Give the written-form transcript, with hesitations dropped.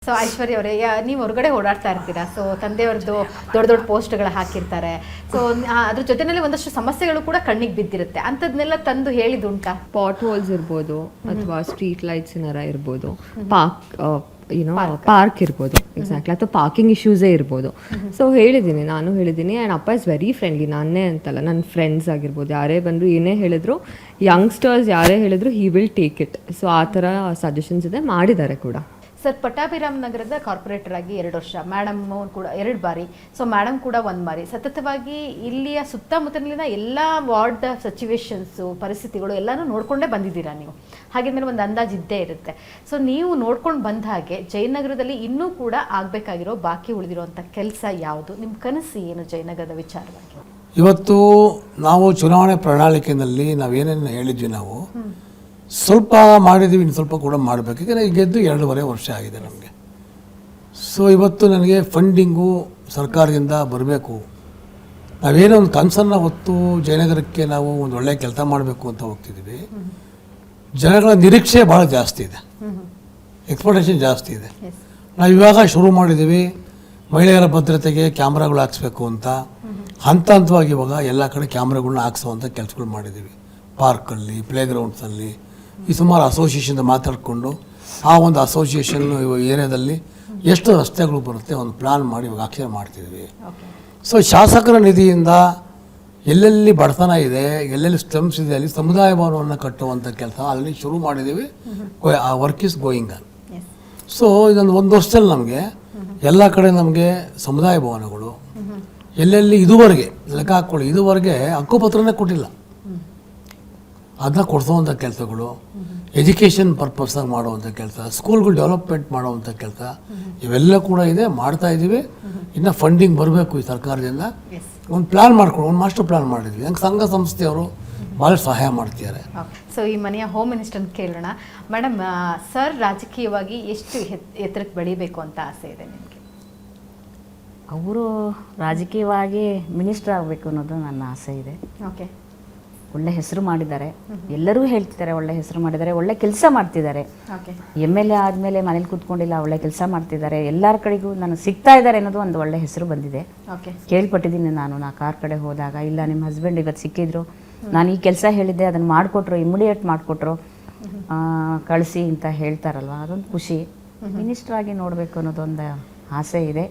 So ಐಶ್ವರ್ಯ ಅವರೇ, ನೀವು ಹೊರಗಡೆ ಓಡಾಡ್ತಾ ಇರ್ತೀರಾ. ಸೊ ತಂದೆಯವ್ರದ್ದು ದೊಡ್ಡ ದೊಡ್ಡ ಪೋಸ್ಟ್ಗಳು ಹಾಕಿರ್ತಾರೆ. ಸೊ ಅದ್ರ ಜೊತೆನಲ್ಲಿ ಒಂದಷ್ಟು ಸಮಸ್ಯೆಗಳು ಕೂಡ ಕಣ್ಣಿಗೆ ಬಿದ್ದಿರುತ್ತೆ. ಅಂಥದ್ನೆಲ್ಲ ತಂದು ಹೇಳಿದುಂಟಾ? ಪಾಟ್ ಹೋಲ್ಸ್ ಇರ್ಬೋದು ಅಥವಾ ಸ್ಟ್ರೀಟ್ ಲೈಟ್ಸ್ ಏನಾರ ಇರ್ಬೋದು, ಪಾರ್ಕ್ ಇರ್ಬೋದು, ಎಕ್ಸಾಕ್ಟ್ಲಿ, ಅಥವಾ ಪಾರ್ಕಿಂಗ್ ಇಶ್ಯೂಸೇ ಇರ್ಬೋದು. ಸೊ ನಾನು ಹೇಳಿದ್ದೀನಿ. ಆ್ಯಂಡ್ ಅಪ್ಪ ಇಸ್ ವೆರಿ ಫ್ರೆಂಡ್ಲಿ. ನಾನೇ ಅಂತಲ್ಲ, ನನ್ನ ಫ್ರೆಂಡ್ಸ್ ಆಗಿರ್ಬೋದು, ಯಾರೇ ಬಂದರು ಏನೇ ಹೇಳಿದ್ರು, ಯಂಗ್ಸ್ಟರ್ಸ್ ಯಾರೇ ಹೇಳಿದ್ರು he will take it. So ಆ ಥರ ಸಜೆಷನ್ಸ್ ಇದೆ, ಮಾಡಿದ್ದಾರೆ ಕೂಡ. ಸರ್, ಪಟ್ಟಾಭಿರಾಮ್ ನಗರದ ಕಾರ್ಪೊರೇಟರ್ ಆಗಿ 2 ವರ್ಷ, ಮೇಡಮ್ ಕೂಡ 2 ಬಾರಿ, ಸೊ ಮೇಡಮ್ ಕೂಡ 1 ಬಾರಿ, ಸತತವಾಗಿ ಇಲ್ಲಿಯ ಸುತ್ತಮುತ್ತಲಿನ ಎಲ್ಲ ವಾರ್ಡ್ ಸಿಚುವೇಶನ್ಸು, ಪರಿಸ್ಥಿತಿಗಳು ಎಲ್ಲನೂ ನೋಡಿಕೊಂಡೇ ಬಂದಿದ್ದೀರಾ ನೀವು. ಹಾಗಿದ್ಮೇಲೆ ಒಂದು ಅಂದಾಜು ಇದ್ದೇ ಇರುತ್ತೆ. ಸೊ ನೀವು ನೋಡ್ಕೊಂಡು ಬಂದ ಹಾಗೆ ಜಯನಗರದಲ್ಲಿ ಇನ್ನೂ ಕೂಡ ಆಗಬೇಕಾಗಿರೋ ಬಾಕಿ ಉಳಿದಿರುವಂಥ ಕೆಲಸ ಯಾವುದು? ನಿಮ್ಮ ಕನಸು ಏನು ಜಯನಗರದ ವಿಚಾರವಾಗಿ? ಇವತ್ತು ನಾವು ಚುನಾವಣೆ ಪ್ರಣಾಳಿಕೆಯಲ್ಲಿ ನಾವೇನೇನು ಹೇಳಿದ್ವಿ, ನಾವು ಸ್ವಲ್ಪ ಮಾಡಿದ್ದೀವಿ, ಇನ್ನು ಸ್ವಲ್ಪ ಕೂಡ ಮಾಡಬೇಕು. ಯಾಕಂದರೆ ಗೆದ್ದು 2.5 ವರ್ಷ ಆಗಿದೆ ನಮಗೆ. ಸೊ ಇವತ್ತು ನನಗೆ ಫಂಡಿಂಗು ಸರ್ಕಾರದಿಂದ ಬರಬೇಕು. ನಾವೇನೋ ಒಂದು ಕನಸನ್ನು ಹೊತ್ತು ಜಯನಗರಕ್ಕೆ ನಾವು ಒಂದು ಒಳ್ಳೆಯ ಕೆಲಸ ಮಾಡಬೇಕು ಅಂತ ಹೋಗ್ತಿದ್ದೀವಿ. ಜನಗಳ ನಿರೀಕ್ಷೆ ಭಾಳ ಜಾಸ್ತಿ ಇದೆ, ಎಕ್ಸ್ಪೆಕ್ಟೇಷನ್ ಜಾಸ್ತಿ ಇದೆ. ನಾವು ಇವಾಗ ಶುರು ಮಾಡಿದ್ದೀವಿ ಮಹಿಳೆಯರ ಭದ್ರತೆಗೆ ಕ್ಯಾಮ್ರಾಗಳು ಹಾಕ್ಸ್ಬೇಕು ಅಂತ. ಹಂತ ಹಂತವಾಗಿ ಇವಾಗ ಎಲ್ಲ ಕಡೆ ಕ್ಯಾಮ್ರಾಗಳನ್ನ ಹಾಕ್ಸೋವಂಥ ಕೆಲಸಗಳು ಮಾಡಿದ್ದೀವಿ. ಪಾರ್ಕಲ್ಲಿ, ಪ್ಲೇಗ್ರೌಂಡ್ಸಲ್ಲಿ ಈ ಸುಮಾರು ಅಸೋಸಿಯೇಷನ್ ಮಾತಾಡಿಕೊಂಡು ಆ ಒಂದು ಅಸೋಸಿಯೇಷನ್ ಏರಿಯಾದಲ್ಲಿ ಎಷ್ಟು ರಸ್ತೆಗಳು ಬರುತ್ತೆ ಒಂದು ಪ್ಲಾನ್ ಮಾಡಿ ಇವಾಗ ಅಕ್ಷರ ಮಾಡ್ತಿದ್ವಿ. ಸೊ ಶಾಸಕರ ನಿಧಿಯಿಂದ ಎಲ್ಲೆಲ್ಲಿ ಬಡತನ ಇದೆ, ಎಲ್ಲೆಲ್ಲಿ ಸ್ಟಮ್ಸ್ ಇದೆ, ಅಲ್ಲಿ ಸಮುದಾಯ ಭವನವನ್ನು ಕಟ್ಟುವಂಥ ಕೆಲಸ ಅಲ್ಲಿ ಶುರು ಮಾಡಿದ್ದೀವಿ. ಆ work is going on. So ಇದೊಂದು 1 ವರ್ಷದಲ್ಲಿ ನಮಗೆ ಎಲ್ಲ ಕಡೆ ನಮಗೆ ಸಮುದಾಯ ಭವನಗಳು ಎಲ್ಲೆಲ್ಲಿ ಇದುವರೆಗೆ ಲೆಕ್ಕ ಹಾಕ್ಕೊಳ್ಳಿ, ಇದುವರೆಗೆ ಹಕ್ಕುಪತ್ರನೇ ಕೊಟ್ಟಿಲ್ಲ, ಅದನ್ನ ಕೊಡಿಸೋವಂಥ ಕೆಲಸಗಳು, ಎಜುಕೇಷನ್ ಪರ್ಪಸ್ಸಾಗಿ ಮಾಡುವಂಥ ಕೆಲಸ, ಸ್ಕೂಲ್ಗಳು ಡೆವಲಪ್ಮೆಂಟ್ ಮಾಡುವಂಥ ಕೆಲಸ, ಇವೆಲ್ಲ ಕೂಡ ಇದೆ, ಮಾಡ್ತಾ ಇದ್ದೀವಿ. ಇನ್ನು ಫಂಡಿಂಗ್ ಬರಬೇಕು ಈ ಸರ್ಕಾರದಿಂದ. ಒಂದು ಪ್ಲ್ಯಾನ್ ಮಾಡ್ಕೊಂಡು ಒಂದು ಮಾಸ್ಟರ್ ಪ್ಲ್ಯಾನ್ ಮಾಡಿದ್ವಿ. ಹಂಗೆ ಸಂಘ ಸಂಸ್ಥೆಯವರು ಭಾಳ ಸಹಾಯ ಮಾಡ್ತಿದ್ದಾರೆ. ಸೊ ಈ ಮನೆಯ ಹೋಮ್ ಮಿನಿಸ್ಟರ್ ಕೇಳೋಣ. ಮೇಡಮ್, ಸರ್ ರಾಜಕೀಯವಾಗಿ ಎಷ್ಟು ಎತ್ತರಕ್ಕೆ ಬೆಳಿಬೇಕು ಅಂತ ಆಸೆ ಇದೆ ನಿಮಗೆ? ಅವರು ರಾಜಕೀಯವಾಗಿ ಮಿನಿಸ್ಟರ್ ಆಗಬೇಕು ಅನ್ನೋದು ನನ್ನ ಆಸೆ ಇದೆ. ಓಕೆ, ಒಳ್ಳೆ ಹೆಸರು ಮಾಡಿದ್ದಾರೆ, ಎಲ್ಲರೂ ಹೇಳ್ತಿದ್ದಾರೆ ಒಳ್ಳೆ ಹೆಸರು ಮಾಡಿದ್ದಾರೆ, ಒಳ್ಳೆ ಕೆಲಸ ಮಾಡ್ತಿದ್ದಾರೆ. MLA ಆದಮೇಲೆ ಮನೇಲಿ ಕೂತ್ಕೊಂಡಿಲ್ಲ, ಒಳ್ಳೆ ಕೆಲಸ ಮಾಡ್ತಿದ್ದಾರೆ, ಎಲ್ಲರ ಕಡೆಗೂ ನಾನು ಸಿಗ್ತಾ ಇದ್ದಾರೆ ಅನ್ನೋದು ಒಂದು ಒಳ್ಳೆ ಹೆಸರು ಬಂದಿದೆ. ಕೇಳ್ಪಟ್ಟಿದ್ದೀನಿ ನಾನು ಕಾರ್ ಕಡೆ ಹೋದಾಗ, ಇಲ್ಲ ನಿಮ್ಮ ಹಸ್ಬೆಂಡ್ ಇವತ್ತು ಸಿಕ್ಕಿದ್ರು, ನಾನು ಈ ಕೆಲಸ ಹೇಳಿದ್ದೆ ಅದನ್ನು ಮಾಡಿಕೊಟ್ರು, ಇಮಿಡಿಯೇಟ್ ಮಾಡಿಕೊಟ್ರು, ಕಳಿಸಿ ಅಂತ ಹೇಳ್ತಾರಲ್ವ, ಅದೊಂದು ಖುಷಿ. ಮಿನಿಸ್ಟರ್ ಆಗಿ ನೋಡಬೇಕು ಅನ್ನೋದೊಂದು ಆಸೆ ಇದೆ.